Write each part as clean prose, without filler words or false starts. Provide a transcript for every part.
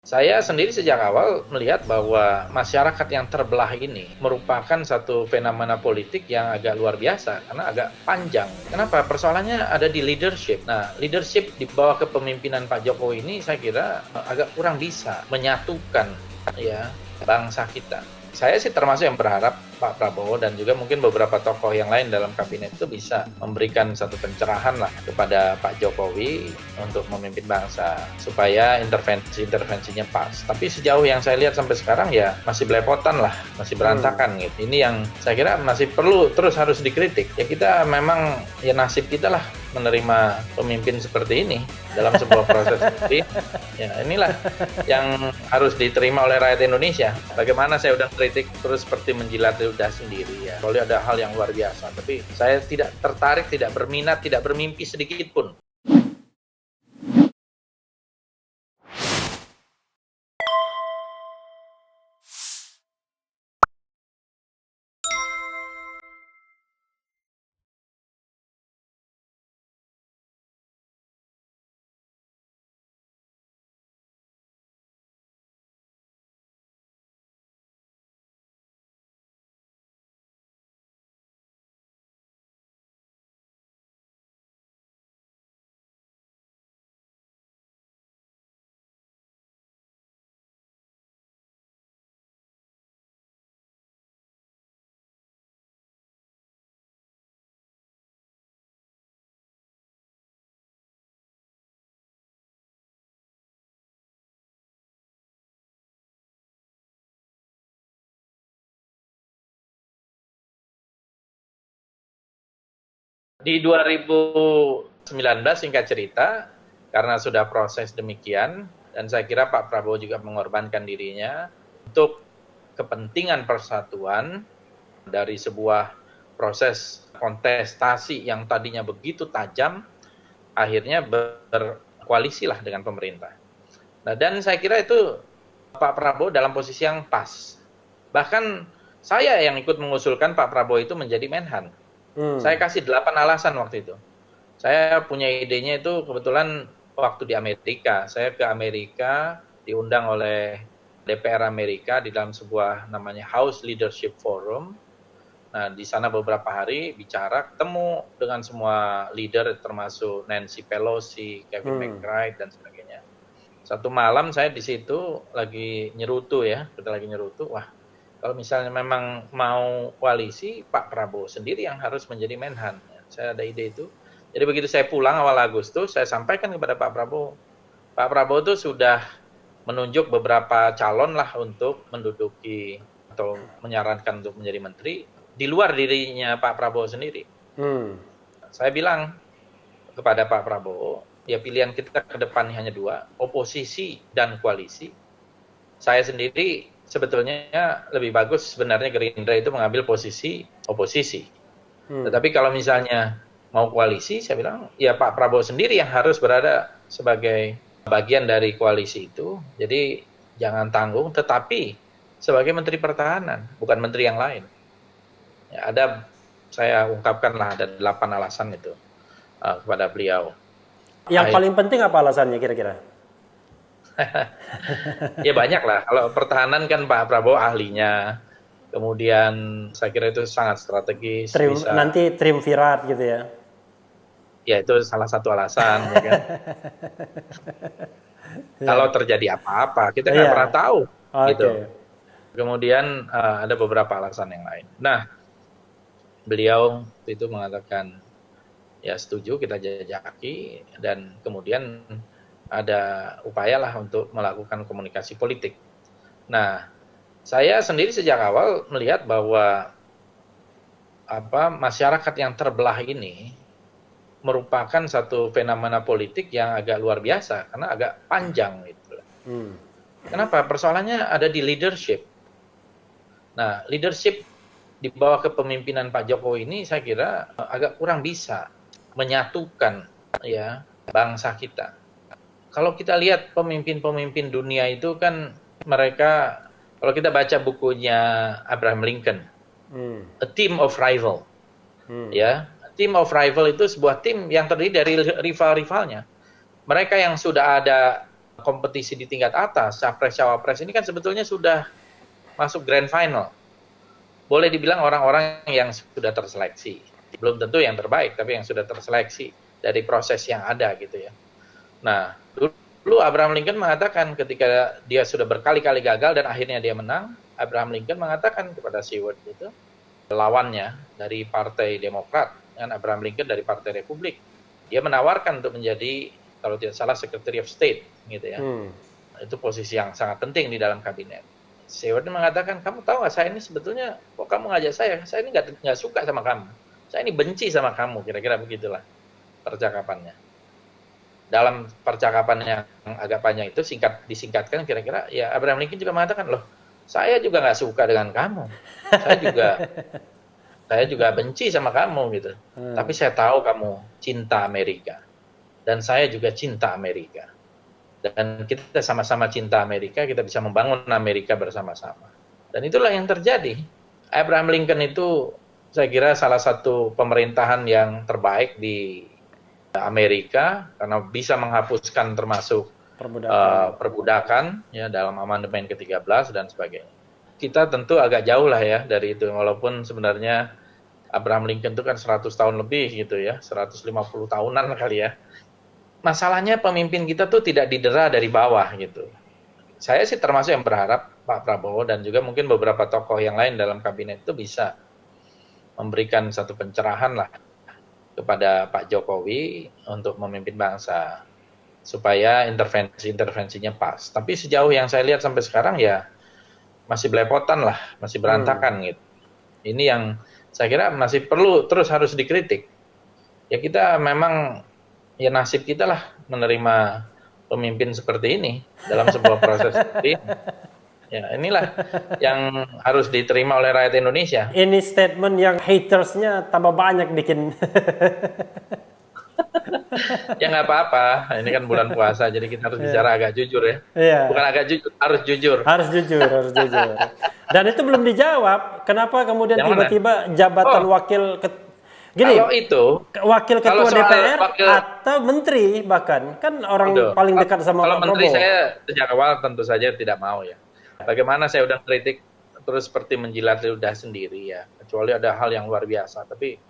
Saya sendiri sejak awal melihat bahwa masyarakat yang terbelah ini merupakan satu fenomena politik yang agak luar biasa karena agak panjang. Kenapa? Persoalannya ada di leadership. Nah, leadership di bawah kepemimpinan Pak Jokowi ini saya kira agak kurang bisa menyatukan ya bangsa kita. Saya sih termasuk yang berharap Pak Prabowo dan juga mungkin beberapa tokoh yang lain dalam kabinet itu bisa memberikan satu pencerahan lah kepada Pak Jokowi untuk memimpin bangsa supaya intervensinya pas. Tapi sejauh yang saya lihat sampai sekarang ya masih belepotan lah, masih berantakan gitu. Ini yang saya kira masih perlu terus harus dikritik. Ya kita memang ya nasib kita lah menerima pemimpin seperti ini dalam sebuah proses seperti ya inilah yang harus diterima oleh rakyat Indonesia. Bagaimana saya udah kritik terus seperti menjilat ludah sendiri ya. Kalau ada hal yang luar biasa, tapi saya tidak tertarik, tidak berminat, tidak bermimpi sedikit pun. Di 2019 singkat cerita, karena sudah proses demikian, dan saya kira Pak Prabowo juga mengorbankan dirinya untuk kepentingan persatuan dari sebuah proses kontestasi yang tadinya begitu tajam, akhirnya berkoalisi lah dengan pemerintah. Nah, dan saya kira itu Pak Prabowo dalam posisi yang pas. Bahkan saya yang ikut mengusulkan Pak Prabowo itu menjadi Menhan. Saya kasih 8 alasan waktu itu. Saya punya idenya itu kebetulan waktu di Amerika. Saya ke Amerika diundang oleh DPR Amerika di dalam sebuah namanya House Leadership Forum. Nah, di sana beberapa hari bicara, ketemu dengan semua leader termasuk Nancy Pelosi, Kevin McBride dan sebagainya. Satu malam saya di situ lagi nyerutu ya, kita lagi nyerutu. Wah, kalau misalnya memang mau koalisi, Pak Prabowo sendiri yang harus menjadi Menhan. Saya ada ide itu. Jadi begitu saya pulang awal Agustus, saya sampaikan kepada Pak Prabowo. Pak Prabowo itu sudah menunjuk beberapa calon lah untuk menduduki atau menyarankan untuk menjadi menteri di luar dirinya Pak Prabowo sendiri. Saya bilang kepada Pak Prabowo, ya pilihan kita ke depan hanya dua, oposisi dan koalisi. Saya sendiri sebetulnya lebih bagus sebenarnya Gerindra itu mengambil posisi oposisi. Tetapi kalau misalnya mau koalisi, saya bilang ya Pak Prabowo sendiri yang harus berada sebagai bagian dari koalisi itu. Jadi jangan tanggung, tetapi sebagai Menteri Pertahanan, bukan menteri yang lain. Ya, saya ungkapkanlah ada 8 alasan itu kepada beliau. Yang paling penting apa alasannya kira-kira? Ya banyak lah. Kalau pertahanan kan Pak Prabowo ahlinya. Kemudian saya kira itu sangat strategis. Nanti triumvirat gitu ya? Ya itu salah satu alasan. Ya kan? Kalau terjadi apa-apa, kita nggak pernah tahu. Gitu. Kemudian ada beberapa alasan yang lain. Nah, beliau itu mengatakan ya setuju kita jajaki dan kemudian ada upaya lah untuk melakukan komunikasi politik. Nah, saya sendiri sejak awal melihat bahwa masyarakat yang terbelah ini merupakan satu fenomena politik yang agak luar biasa karena agak panjang gitu. Kenapa? Persoalannya ada di leadership. Nah, leadership di bawah kepemimpinan Pak Jokowi ini saya kira agak kurang bisa menyatukan ya bangsa kita. Kalau kita lihat pemimpin-pemimpin dunia itu kan mereka, kalau kita baca bukunya Abraham Lincoln, A Team of Rival, ya, A Team of Rival itu sebuah tim yang terdiri dari rival-rivalnya. Mereka yang sudah ada kompetisi di tingkat atas, capres-cawapres ini kan sebetulnya sudah masuk grand final. Boleh dibilang orang-orang yang sudah terseleksi. Belum tentu yang terbaik, tapi yang sudah terseleksi dari proses yang ada gitu ya. Nah, dulu Abraham Lincoln mengatakan ketika dia sudah berkali-kali gagal dan akhirnya dia menang, Abraham Lincoln mengatakan kepada Seward itu, lawannya dari Partai Demokrat, dan Abraham Lincoln dari Partai Republik, dia menawarkan untuk menjadi, kalau tidak salah, Secretary of State, gitu ya. Itu posisi yang sangat penting di dalam kabinet. Seward mengatakan, kamu tahu nggak, saya ini sebetulnya, kok kamu ngajak saya ini nggak suka sama kamu. Saya ini benci sama kamu, kira-kira begitulah percakapannya. Dalam percakapan yang agak panjang itu, disingkatkan kira-kira, ya Abraham Lincoln juga mengatakan, loh, saya juga nggak suka dengan kamu. Saya juga benci sama kamu gitu. Tapi saya tahu kamu cinta Amerika. Dan saya juga cinta Amerika. Dan kita sama-sama cinta Amerika, kita bisa membangun Amerika bersama-sama. Dan itulah yang terjadi. Abraham Lincoln itu saya kira salah satu pemerintahan yang terbaik di Amerika karena bisa menghapuskan termasuk perbudakan ya dalam amandemen ke-13 dan sebagainya. Kita tentu agak jauh lah ya dari itu, walaupun sebenarnya Abraham Lincoln itu kan 100 tahun lebih gitu ya, 150 tahunan kali ya. Masalahnya pemimpin kita tuh tidak didera dari bawah gitu. Saya sih termasuk yang berharap Pak Prabowo dan juga mungkin beberapa tokoh yang lain dalam kabinet itu bisa memberikan satu pencerahan lah kepada Pak Jokowi untuk memimpin bangsa supaya intervensinya pas. Tapi sejauh yang saya lihat sampai sekarang ya masih belepotan lah, masih berantakan gitu. Ini yang saya kira masih perlu terus harus dikritik. Ya kita memang ya nasib kita lah menerima pemimpin seperti ini dalam sebuah proses seperti ini. Ya, inilah yang harus diterima oleh rakyat Indonesia. Ini statement yang hatersnya tambah banyak bikin. Ya nggak apa-apa, ini kan bulan puasa, jadi kita harus bicara agak jujur ya. Bukan agak jujur, harus jujur. Harus jujur. Dan itu belum dijawab, kenapa kemudian tiba-tiba jabatan wakil wakil ketua DPR atau menteri bahkan, kan orang paling dekat sama Pak Prabowo. Kalau menteri saya sejak awal tentu saja tidak mau ya. Bagaimana saya udah kritik terus seperti menjilat lidah sendiri ya, kecuali ada hal yang luar biasa. Tapi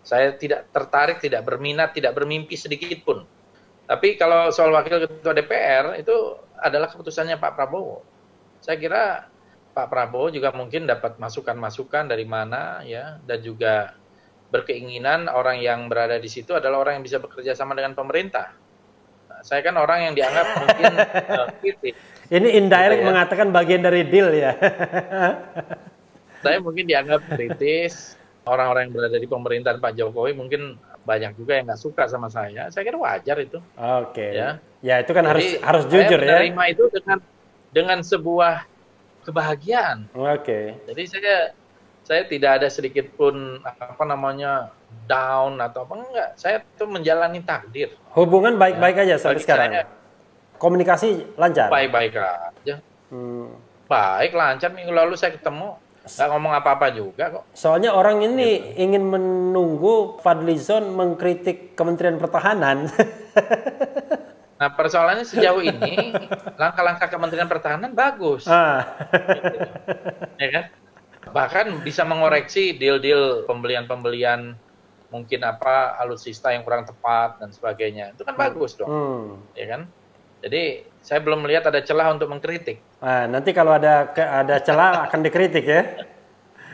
saya tidak tertarik, tidak berminat, tidak bermimpi sedikit pun. Tapi kalau soal wakil ketua DPR itu adalah keputusannya Pak Prabowo. Saya kira Pak Prabowo juga mungkin dapat masukan-masukan dari mana ya, dan juga berkeinginan orang yang berada di situ adalah orang yang bisa bekerja sama dengan pemerintah. Nah, saya kan orang yang dianggap mungkin kritik. Ini indirect gitu ya, mengatakan bagian dari deal ya. Saya mungkin dianggap kritis. Orang-orang yang berada di pemerintahan Pak Jokowi mungkin banyak juga yang nggak suka sama saya. Saya kira wajar itu. Oke. Ya itu kan harus jujur ya. Saya menerima itu dengan sebuah kebahagiaan. Jadi saya tidak ada sedikit pun down atau apa enggak. Saya tuh menjalani takdir. Hubungan baik-baik aja sampai sekarang. Komunikasi lancar? Baik-baik aja. Baik, lancar. Minggu lalu saya ketemu, nggak ngomong apa-apa juga kok. Soalnya orang ini ingin menunggu Fadlizon mengkritik Kementerian Pertahanan. Nah, persoalannya sejauh ini, langkah-langkah Kementerian Pertahanan bagus. Gitu. Ya kan? Bahkan bisa mengoreksi deal-deal pembelian mungkin alutsista yang kurang tepat dan sebagainya. Itu kan bagus dong. Ya kan? Jadi saya belum melihat ada celah untuk mengkritik. Nanti kalau ada celah akan dikritik ya?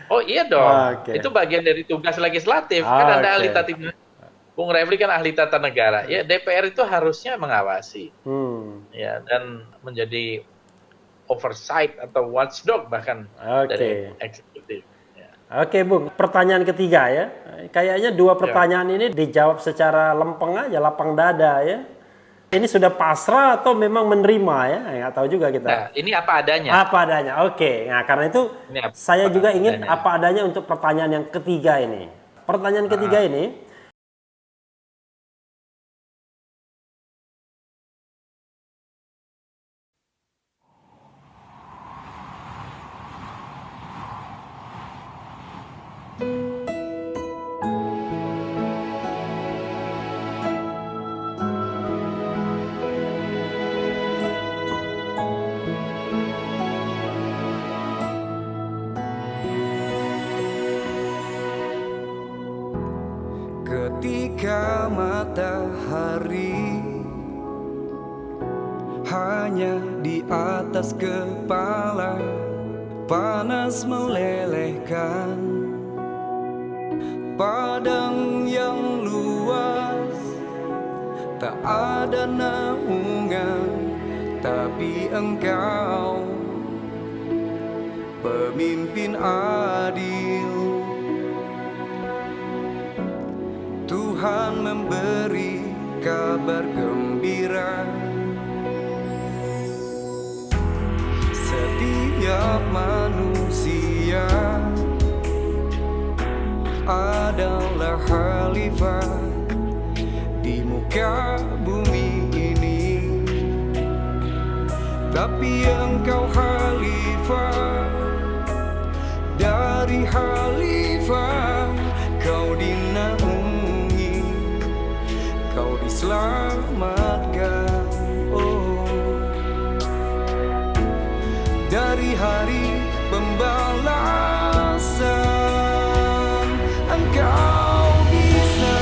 Oh iya dong, itu bagian dari tugas legislatif. Kan Anda ahli tata, Bung Refli kan ahli tata negara. Ya DPR itu harusnya mengawasi, ya dan menjadi oversight atau watchdog bahkan dari eksekutif. Ya. Oke Bung, pertanyaan ketiga ya. Kayaknya dua pertanyaan ini dijawab secara lempeng aja, lapang dada ya. Ini sudah pasrah atau memang menerima ya? Nggak tahu juga kita. Nah, ini apa adanya. Apa adanya, oke. Nah, karena itu saya juga ingin apa adanya untuk pertanyaan yang ketiga ini. Pertanyaan ketiga ini, atas kepala panas melelehkan, padang yang luas tak ada naungan, tapi Engkau pemimpin adil. Tuhan memberi kabar gembira, setiap manusia adalah khalifah di muka bumi ini, tapi Engkau khalifah dari khalifah. Kau dinaungi, Kau diselamatkan, oh, dari hari pembalasan. Engkau bisa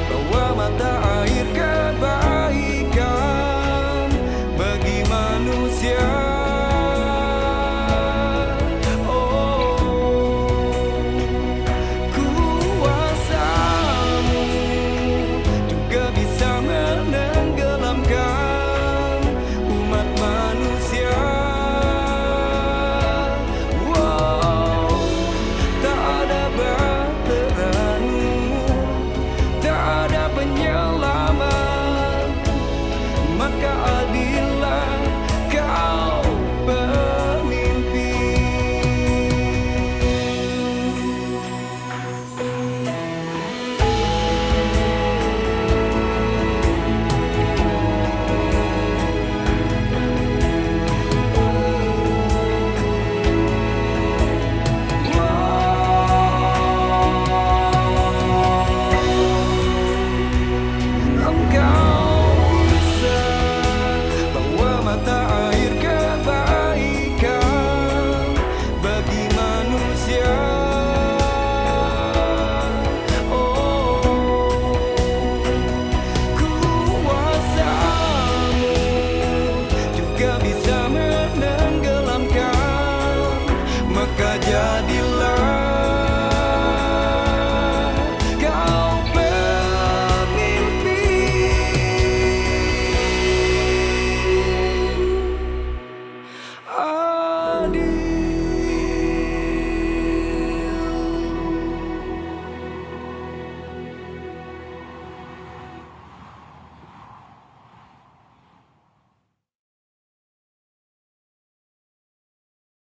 bawa mata air kebaikan bagi manusia.